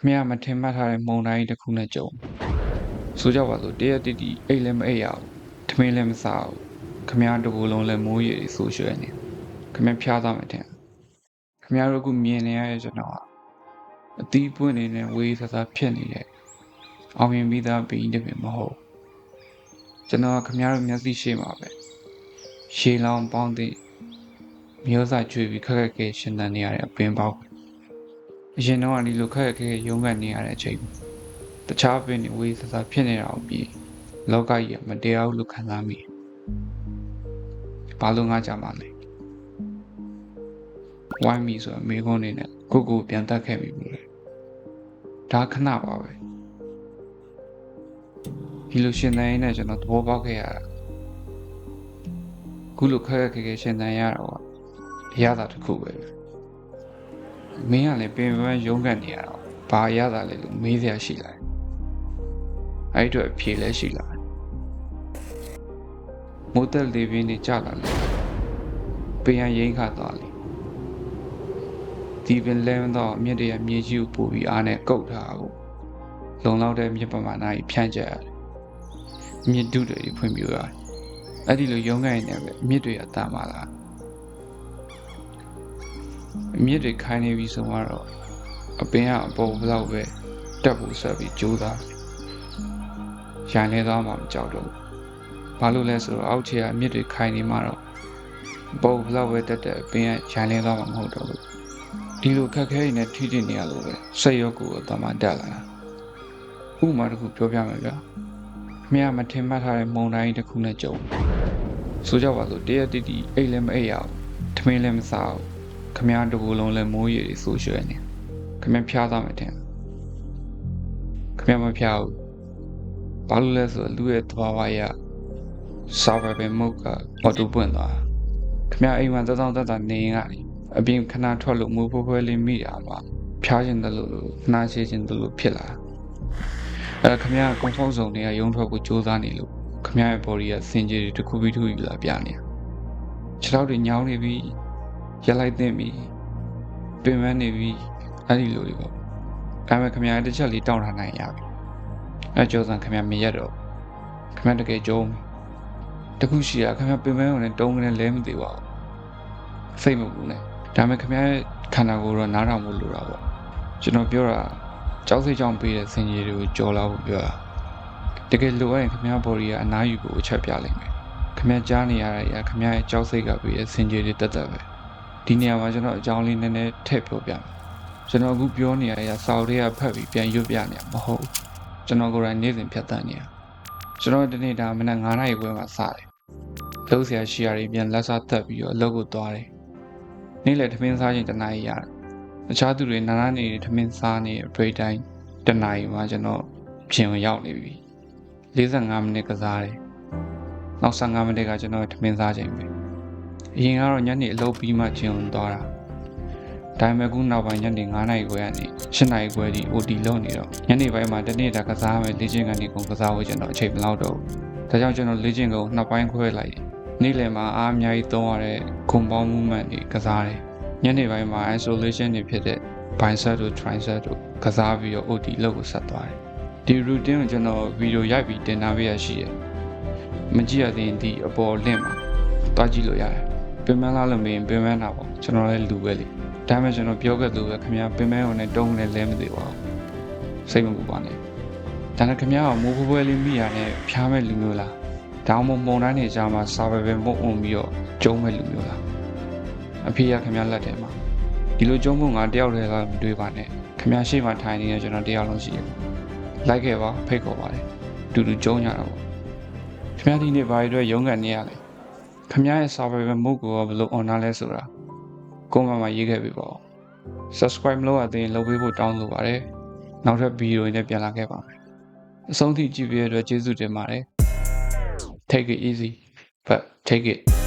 ခမရမထင်မှတ်ထားတဲ့မုံတိုင်းတစ်ခုနဲ့ကြုံဆိုကြပါစို့တရက်တိတိအိတ်လည်းမအိပ်ရဘူးထမင်းလည်းမစားဘူးခမရတကူလုံးလည်းမိုးရည်ဆိုးရွှဲနေခမဖျားသားမှထင်ခမရတို့ကမြင်နေရတဲ့ကျွန်တော်ကအသီးပွင့်နေတဲ့ဝေးစားစားဖြစ်နေတဲ့အောင်မြင်ပြီးသားဘီးတစ်ပင်မဟုတ်ကျွန်တော်ကခမရတို့မျက်စိရှိမှာပဲရှေးလောင်ပေါင်းတဲ့မျိုးစားကျွေးပြီးခက်ခက်ခဲရှင်သန်နေရတဲ့အပင်ပေါက်အရင်တော့ဒီလိုခက်ခက်ခဲရုန်းကန်နေရတဲ့အချိန်တခြားပင်တွေဝေးစားစားဖြစ်နေတာကိုပြီးလောကကြီးကမတရားဘူးလို့ခံစားမိဘာလို့ငါကြမှာလဲဝိုင်းမီဆိုအမေကုန်းနေနဲ့ကိုပြန်တတ်ခဲ့ပြီဘူးလေဒါခဏပါပဲဒီလိုရှင်သန်ရင်းနဲ့ကျွန်တော်သဘောပေါက်ခဲ့ရတာခုလိုခက်ခက်ခဲခဲရှင်သန်ရတော့အရသာတစ်ခုပဲမင်းကလည်းပင်ပန်းရုန်းကန်နေရတော့ဘာအရသာလဲလို့မေးစရာရှိလာတယ်အဲ့အတွက်အဖြေလည်းရှိလာတယ်မိုးတက်လေးပင်နေကြလာလေပင်ရရိမ့်ခါသွားလေဒီပင်လဲမတော့မြစ်တရမြေကြီးကိုပို့ပြီးအားနဲ့ကုတ်ထားကိုလုံလောက်တဲ့မြစ်ပမာဏကြီးဖြန့်ကျက်ရတယ်မြစ်တုတွေဖွံ့ဖြိုးရတယ်အဲ့ဒီလိုရုန်းကန်နေတယ်ပဲမြစ်တွေအတန်ပါလားမြစ်တွေခိုင်းနေပြီဆိုတော့အပင်ကအပေါ်ဘလောက်ပဲတက်ဖို့ဆက်ပြီးကြိုးစားရိုင်းနေသွားမှမကြောက်တော့ဘာလို့လဲဆိုတော့အောက်ခြေကမြစ်တွေခိုင်းနေမှတော့ပေါ်ဘလောက်ပဲတက်တဲ့အပင်ကရိုင်းနေသွားမှမဟုတ်တော့ဘူးဒီလိုခက်ခဲနေထိထိနေရလို့ပဲစိတ်ရောကိုယ်အတမတက်လာတာဥပမာတစ်ခုပြောပြမယ်ဗျာမင်းကမထင်မှတ်ထားတဲ့မုံတိုင်းတစ်ခုနဲ့ကြုံဆိုကြပါစို့တရက်တိတိအိတ်လည်းမအိပ်ရဘူးထမင်းလည်းမစားဘူးခမရတကူလုံးလည်းမိုးရည်ဆိုးရွှဲနေခမဖျားသားမှထင်ခမမဖျားဘူးဘာလို့လဲဆိုတော့လူရဲ့သဘာဝရစာပဲမုတ်ကအော်တိုပွင့်သွားခမအိမ်မှာတောင်းတနေရင်ကအပြင်ခဏထွက်လို့မူဖွဲလေးမိတာမှာဖျားခြင်းတလို့နှာချေခြင်းတလို့ဖြစ်လာခမကွန်ဖောက်ဇုံတွေကရုံထွက်ကိုစူးစမ်းနေလို့ခမရဲ့ body ကစင်ကြေတွေတစ်ခုပြီးတစ်ခုယူလာပြနေခြေထောက်တွေညောင်းနေပြီရက်လိုက်သိမ့်ပြီပင်ပန်းနေပြီအဲ့ဒီလိုတွေပေါ့ဒါပေမဲ့ခမရဲ့တစ်ချက်လေးတောင်းထားနိုင်ရပြီအဲ့ကြောစံခမမရက်တော့ခမတကယ်ကြုံတခုရှိရခမပင်ပန်းုံနဲ့တုံးကနေလဲမသိပါဘူးစိတ်မပူနဲ့ဒါပေမဲ့ခမရဲ့ခန္ဓာကိုယ်တော့နားထောင်ဖို့လိုတာပေါ့ကျွန်တော်ပြောတာကြောက်စိတ်ကြောင့်ပေးတဲ့စင်ကြီးတွေကိုကြော်လာဖို့ပြောတာတကယ်လိုအပ်ရင်ခမ body ကအနားယူဖို့အချက်ပြလိုက်မယ်ခမကြားနေရတဲ့ခမရဲ့ကြောက်စိတ်ကပေးတဲ့စင်ကြီးတွေတက်ပဲဒီနေရာမှာကျွန်တော်အကြောင်းလေးနည်းနည်းထည့်ပြောပြမယ်ကျွန်တော်အခုပြောနေရတဲ့စာအုပ်တွေကဖတ်ပြီးပြန်ရွတ်ပြနေမှာမဟုတ်ကျွန်တော်ကိုယ်တိုင်နေ့စဉ်ဖြတ်သန်းနေရကျွန်တော်ဒီနေ့ဒါမနက်9:00နာရီခွဲမှာစတယ်လုံးဆရာရှိရပြန်လက်စားသက်ပြီးတော့အလုပ်ကိုသွားတယ်နေ့လယ်ထမင်းစားချိန်1 နာရီရတယ်အခြားသူတွေနားနေထမင်းစားနေ break time 1 နာရီမှာကျွန်တော်ပြင်ဝင်ရောက်နေပြီ45 မိနစ်ကစားတယ်နောက်15 မိနစ်ကကျွန်တော်ထမင်းစားချိန်ပဲအရင်ကတော့ညနေအလုပ်ပြီးမှပြင်ဝင်သွားတာဒါပေမဲ့ခုနောက်ပိုင်းညနေ9:00နာရီခွဲကနေ7:00နာရီခွဲထိ OT လုပ်နေတော့ညနေပိုင်းမှာတနေ့တာကစားမယ်လေ့ကျင့်ခန်းတွေကုန်ကစားဖို့ကျွန်တော်အချိန်မလောက်တော့ဘူးဒါကြောင့်ကျွန်တော်လေ့ကျင့်ကုန်2 ပိုင်းခွဲလိုက်တယ်နေ့လယ်မှာအားအများကြီးသုံးရတဲ့ဂုံပေါင်း movement တွေကစားတယ်ညနေပိုင်းမှာ isolation တွေဖြစ်တဲ့ bicep တို့ tricep တို့ကစားပြီးတော့ OT လုပ်ကိုဆက်သွားတယ်ဒီ routine ကိုကျွန်တော်ဗီဒီယိုရိုက်ပြီးတင်ထားပေးရရှိတယ်မကြည့်ရသေးရင်ဒီအပေါ် link မှာတွားကြည့်လို့ရတယ်ပင်မလားလို့မေးရင်ပင်မတာပေါ့ကျွန်တော်လည်းလူပဲလေဒါမှကျွန်တော်ပြောခဲ့သူပဲခင်ဗျာပင်မုံနဲ့တုံးနဲ့လဲမသိပါဘူးစိတ်မပူပါနဲ့ဒါနဲ့ခင်ဗျာကမိုးဖွဲလေးမိရနဲ့ဖျားမဲ့လူမျိုးလားဒါမှမဟုတ်မုံတိုင်းနေကြမှာစာပဲမုံအောင်ပြီးတော့ကျုံးမဲ့လူမျိုးလားအဖေကခင်ဗျာလက်ထဲမှာဒီလိုကျုံးဖို့ငါတယောက်တည်းကမတွေးပါနဲ့ခင်ဗျာရှေ့မှာထိုင်နေရကျွန်တော်တယောက်လုံးရှိတယ်လိုက်ခဲ့ပါဖိတ်ခေါ်ပါတယ်တူတူကျုံးကြတာပေါ့ခင်ဗျာဒီနေ့ဘာတွေအတွက်ရုန်းကန်နေရလဲခင်ဗျာရဲ့စာပဲမုံကိုဘယ်လို honor လဲဆိုတာကွန်မန့်မှာရေးခဲ့ပြီပေါ့ subscribe လုပ်ရသေးရင်လုပ်ပေးဖို့တောင်းလိုပါတယ်နောက်ထပ်ဗီဒီယိုတွေနဲ့ပြန်လာခဲ့ပါမယ်အဆုံးထိကြည့်ပေးတဲ့အတွက်ကျေးဇူးတင်ပါတယ် take it easy but take it